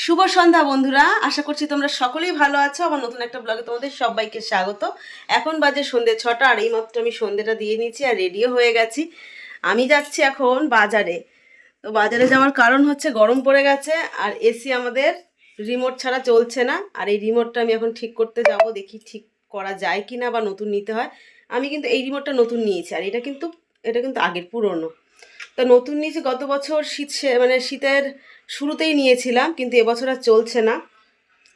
শুভ সন্ধ্যা বন্ধুরা, আশা করছি তোমরা সকলেই ভালো আছো। আমার নতুন একটা ব্লগে তোমাদের সবাইকে স্বাগত। এখন বাজে সন্ধ্যে 6টা, আর এইমাত্র আমি সন্ধ্যেটা দিয়ে নিয়েছি আর রেডিও হয়ে গেছি। আমি যাচ্ছি এখন বাজারে। তো বাজারে যাওয়ার কারণ হচ্ছে গরম পড়ে গেছে আর এসি আমাদের রিমোট ছাড়া চলছে না। আর এই রিমোটটা আমি এখন ঠিক করতে যাব, দেখি ঠিক করা যায় কি না বা নতুন নিতে হয়। আমি কিন্তু এই রিমোটটা নতুন নিয়েছি, আর এটা কিন্তু আগের পুরনো। তো নতুন নিয়েছি গত বছর মানে শীতের শুরুতেই নিয়েছিলাম, কিন্তু এবছর আর চলছে না।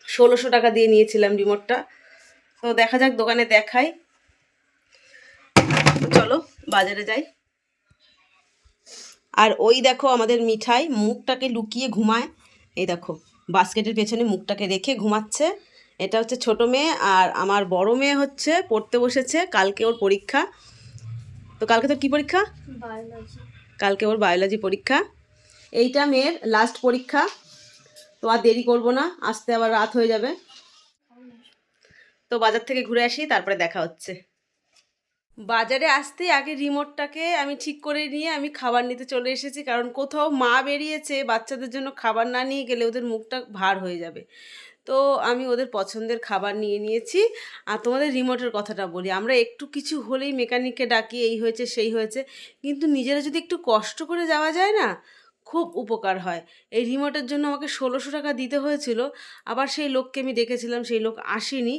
1600 টাকা দিয়ে নিয়েছিলাম রিমোটটা। তো দেখা যাক, দোকানে দেখাই। চলো বাজারে যাই। আর ওই দেখো আমাদের মিঠাই মুখটাকে লুকিয়ে ঘুমায়। এই দেখো বাস্কেটের পেছনে মুখটাকে রেখে ঘুমাচ্ছে। এটা হচ্ছে ছোট মেয়ে, আর আমার বড় মেয়ে হচ্ছে পড়তে বসেছে। কালকে ওর পরীক্ষা। তো কালকে তোর কী পরীক্ষা? বায়োলজি। কালকে ওর বায়োলজি পরীক্ষা। এইটা মেয়ের লাস্ট পরীক্ষা। তো আর দেরি করবো না, আসতে আবার রাত হয়ে যাবে। তো বাজার থেকে ঘুরে আসি, তারপরে দেখা হচ্ছে। বাজারে আসতেই আগে রিমোটটাকে আমি ঠিক করে নিয়ে আমি খাবার নিতে চলে এসেছি, কারণ কোথাও মা বেরিয়েছে, বাচ্চাদের জন্য খাবার না নিয়ে গেলে ওদের মুখটা ভার হয়ে যাবে। তো আমি ওদের পছন্দের খাবার নিয়ে নিয়েছি। আর তোমাদের রিমোটের কথাটা বলি, আমরা একটু কিছু হলেই মেকানিককে ডাকি, এই হয়েছে সেই হয়েছে। কিন্তু নিজেরা যদি একটু কষ্ট করে যাওয়া যায় না, খুব উপকার হয়। এই রিমোটের জন্য আমাকে 1600 টাকা দিতে হয়েছিল। আবার সেই লোককে আমি দেখেছিলাম, সেই লোক আসেনি।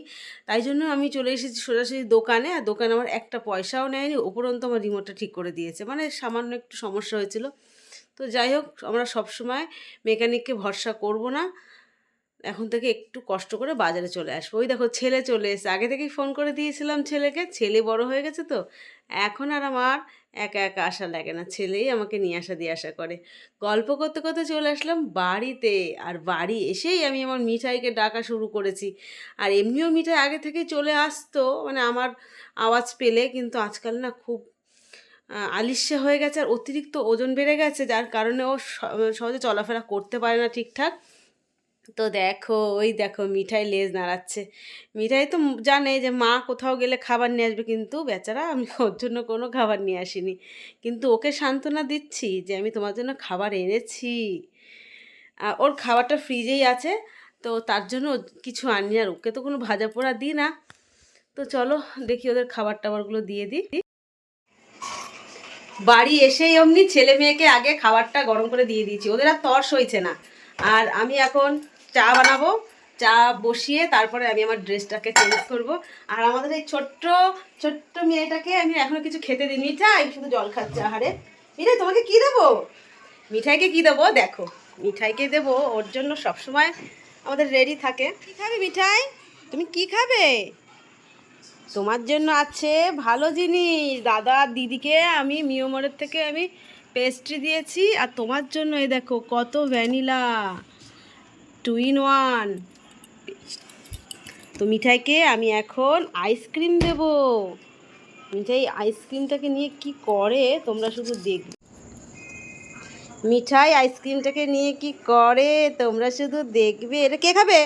তাই জন্য আমি চলে এসেছি সোজাসুজি দোকানে। আর দোকানে আমার একটা পয়সাও নেয়নি, উপরন্তু আমার রিমোটটা ঠিক করে দিয়েছে। মানে সামান্য একটু সমস্যা হয়েছিল। তো যাই হোক, আমরা সবসময় মেকানিককে ভরসা করব না। এখন থেকে একটু কষ্ট করে বাজারে চলে আসবো। ওই দেখো ছেলে চলে এসেছে, আগে থেকেই ফোন করে দিয়েছিলাম ছেলেকে। ছেলে বড় হয়ে গেছে, তো এখন আর আমার একা একা আসা লাগে না, ছেলেই আমাকে নিয়ে আসা দিয়ে আসা করে। গল্প করতে করতে চলে আসলাম বাড়িতে। আর বাড়ি এসেই আমি আমার মিঠাইকে ডাকা শুরু করেছি। আর এমনিও মিঠাই আগে থেকেই চলে আসতো, মানে আমার আওয়াজ পেলে। কিন্তু আজকাল না খুব আলিস্যা হয়ে গেছে, আর অতিরিক্ত ওজন বেড়ে গেছে, যার কারণে ও সহজে চলাফেরা করতে পারে না ঠিকঠাক। তো দেখো, ওই দেখো মিঠাই লেজ নাড়াচ্ছে। মিঠাই তো জানে যে মা কোথাও গেলে খাবার নিয়ে আসবে, কিন্তু বেচারা আমি ওর জন্য কোনো খাবার নিয়ে আসিনি। কিন্তু ওকে সান্ত্বনা দিচ্ছি যে আমি তোমার জন্য খাবার এনেছি। ওর খাবারটা ফ্রিজেই আছে, তো তার জন্য কিছু আনি। আর ওকে তো কোনো ভাজা পোড়া দিই না। তো চলো দেখি ওদের খাবার টাবারগুলো দিয়ে দিই। বাড়ি এসেই অমনি ছেলে মেয়েকে আগে খাবারটা গরম করে দিয়ে দিয়েছি, ওদের আর তর সইছে না। আর আমি এখন চা বানাবো। চা বসিয়ে তারপরে আমি আমার ড্রেসটাকে চেঞ্জ করব। আর আমাদের এই ছোট্ট ছোট্ট মেয়েটাকে আমি এখনো কিছু খেতে দিই। মিঠাই শুধু জল খাচ্ছে। আহারে মিঠাই, তোমাকে কি দেবো? মিঠাইকে কি দেবো দেখো, মিঠাইকে দেবো, ওর জন্য সবসময় আমাদের রেডি থাকে। কি খাবে মিঠাই? তুমি কি খাবে? তোমার জন্য আছে ভালো জিনিস। দাদা আর দিদিকে আমি মিওমরের থেকে আমি পেস্ট্রি দিয়েছি, আর তোমার জন্য এই দেখো কত ভ্যানিলা 2 in 1। তো মিঠাইকে আমি এখন আইসক্রিম দেব। মিঠাই আইসক্রিমটাকে নিয়ে কি করে তোমরা শুধু দেখবে। মিঠাই আইসক্রিমটাকে নিয়ে কি করে তোমরা শুধু দেখবে। এটা কে খাবে?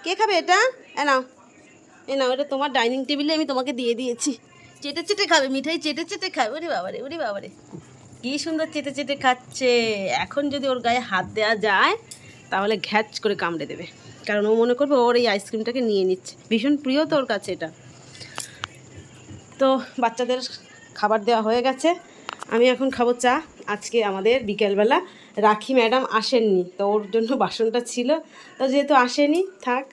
কে খাবে এটা? নাও, নাও, এটা তোমার ডাইনিং টেবিলে আমি তোমাকে দিয়ে দিয়েছি। চেটে চেটে খাবে মিঠাই, চেটে চেটে খাবে। ওরে বাবারে, ওরে বাবারে, কী সুন্দর চেটে চেটে খাচ্ছে। এখন যদি ওর গায়ে হাত দেওয়া যায় তাহলে ঘ্যাচ করে কামড়ে দেবে, কারণ ও মনে করবে ওর এই আইসক্রিমটাকে নিয়ে নিচ্ছে। ভীষণ প্রিয় তো ওর কাছে এটা। তো বাচ্চাদের খাবার দেওয়া হয়ে গেছে, আমি এখন খাবো চা। আজকে আমাদের বিকেলবেলা রাখি ম্যাডাম আসেননি, তো ওর জন্য বাসনটা ছিল। তো যেহেতু আসেনি, থাক,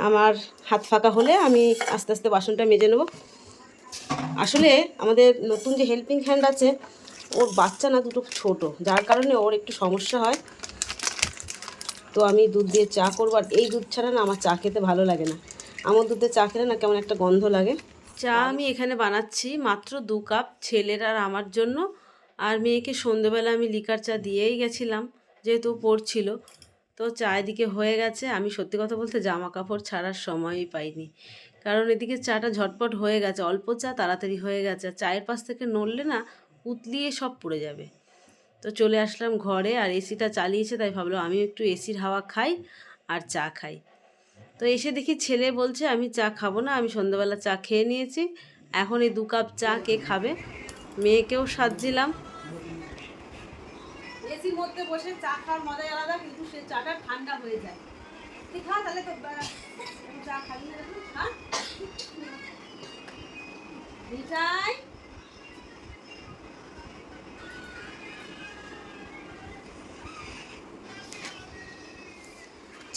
আমার হাত ফাঁকা হলে আমি আস্তে আস্তে বাসনটা মেজে নেব। আসলে আমাদের নতুন যে হেল্পিং হ্যান্ড আছে, ওর বাচ্চা না দুটো ছোট, যার কারণে ওর একটু সমস্যা হয়। তো আমি দুধ দিয়ে চা করবো, আর এই দুধ ছাড়া না আমার চা খেতে ভালো লাগে না। আমার দুধে চা খেলে না কেমন একটা গন্ধ লাগে। চা আমি এখানে বানাচ্ছি মাত্র 2 কাপ, ছেলের আর আমার জন্য। আর মেয়েকে সন্ধেবেলা আমি লিকার চা দিয়েই গেছিলাম, যেহেতু পড়ছিল। তো চা এদিকে হয়ে গেছে। আমি সত্যি কথা বলতে জামা কাপড় ছাড়ার সময়ই পাইনি, কারণ এদিকে চাটা ঝটপট হয়ে গেছে, অল্প চা তাড়াতাড়ি হয়ে গেছে। আর চায়ের পাশ থেকে নড়লে না উতলিয়ে সব পড়ে যাবে। তো চলে আসলাম ঘরে, আর এসিটা চালিয়েছে, তাই ভাবলাম আমি একটু এসির হাওয়া খাই আর চা খাই। তো এসে দেখি ছেলে বলছে আমি চা খাবো না, আমি সন্ধ্যাবেলা চা খেয়ে নিয়েছি, এখন এই 2 কাপ চা কে খাবে। মেয়েকেও সাজিলাম। এসির মধ্যে বসে চা খাওয়ার মজাই আলাদা, কিন্তু সে চাটা ঠান্ডা হয়ে যায়। তুই খা তাহলে, তো চা খাবি না? হ্যাঁ মিঠাই,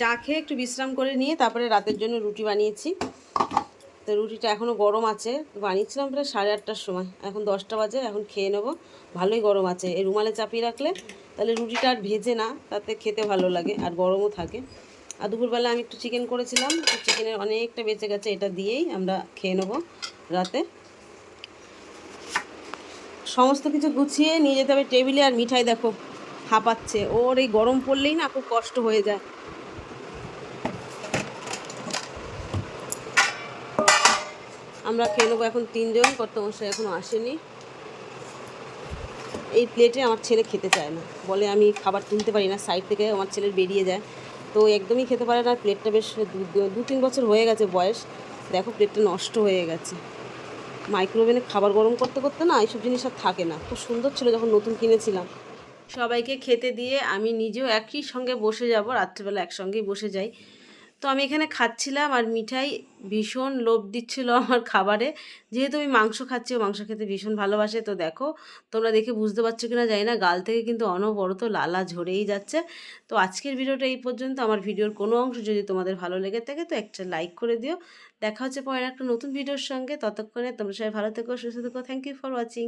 চা খেয়ে একটু বিশ্রাম করে নিয়ে তারপরে রাতের জন্য রুটি বানিয়েছি। তো রুটিটা এখনও গরম আছে, বানিয়েছিলাম প্রায় 8:30টার সময়, এখন 10টা বাজে, এখন খেয়ে নেবো। ভালোই গরম আছে, এই রুমালে চাপিয়ে রাখলে তাহলে রুটিটা আর ভেজে না, তাতে খেতে ভালো লাগে আর গরমও থাকে। আর দুপুরবেলা আমি একটু চিকেন করেছিলাম, চিকেনের অনেকটা বেঁচে গেছে, এটা দিয়েই আমরা খেয়ে নেবো রাতে। সমস্ত কিছু গুছিয়ে নিয়ে যেতে হবে টেবিলে। আর মিঠাই দেখো হাঁপাচ্ছে, ওর এই গরম পড়লেই না খুব কষ্ট হয়ে যায়। আমরা খেয়ে নেবো এখন 3জন, কর্তামশাই এখনও আসেনি। এই প্লেটে আমার ছেলে খেতে চায় না, বলে আমি খাবার তুলতে পারি না, সাইড থেকে আমার ছেলের বেরিয়ে যায়, তো একদমই খেতে পারে না। প্লেটটা বেশ 2-3 বছর হয়ে গেছে বয়স, দেখো প্লেটটা নষ্ট হয়ে গেছে। মাইক্রোওভেনে খাবার গরম করতে করতে না এইসব জিনিস আর থাকে না। খুব সুন্দর ছিল যখন নতুন কিনেছিলাম। সবাইকে খেতে দিয়ে আমি নিজেও একই সঙ্গে বসে যাব, রাত্রিবেলা একসঙ্গেই বসে যাই। তো আমি এখানে খাচ্ছিলাম আর মিঠাই ভীষণ লোভ দিচ্ছিল আমার খাবারে, যেহেতু আমি মাংস খাচ্ছি, ও মাংস খেতে ভীষণ ভালোবাসে। তো দেখো তোমরা দেখে বুঝতে পারছো কিনা জানি না, গাল থেকে কিন্তু অনবরত লালা ঝরেই যাচ্ছে। তো আজকের ভিডিওটা এই পর্যন্ত। আমার ভিডিওর কোনো অংশ যদি তোমাদের ভালো লেগে থাকে তো একটা লাইক করে দিও। দেখা হচ্ছে পরের একটা নতুন ভিডিওর সঙ্গে, ততক্ষণে তোমরা সবাই ভালো থেকো, সুস্থ থেকো। Thank you for watching.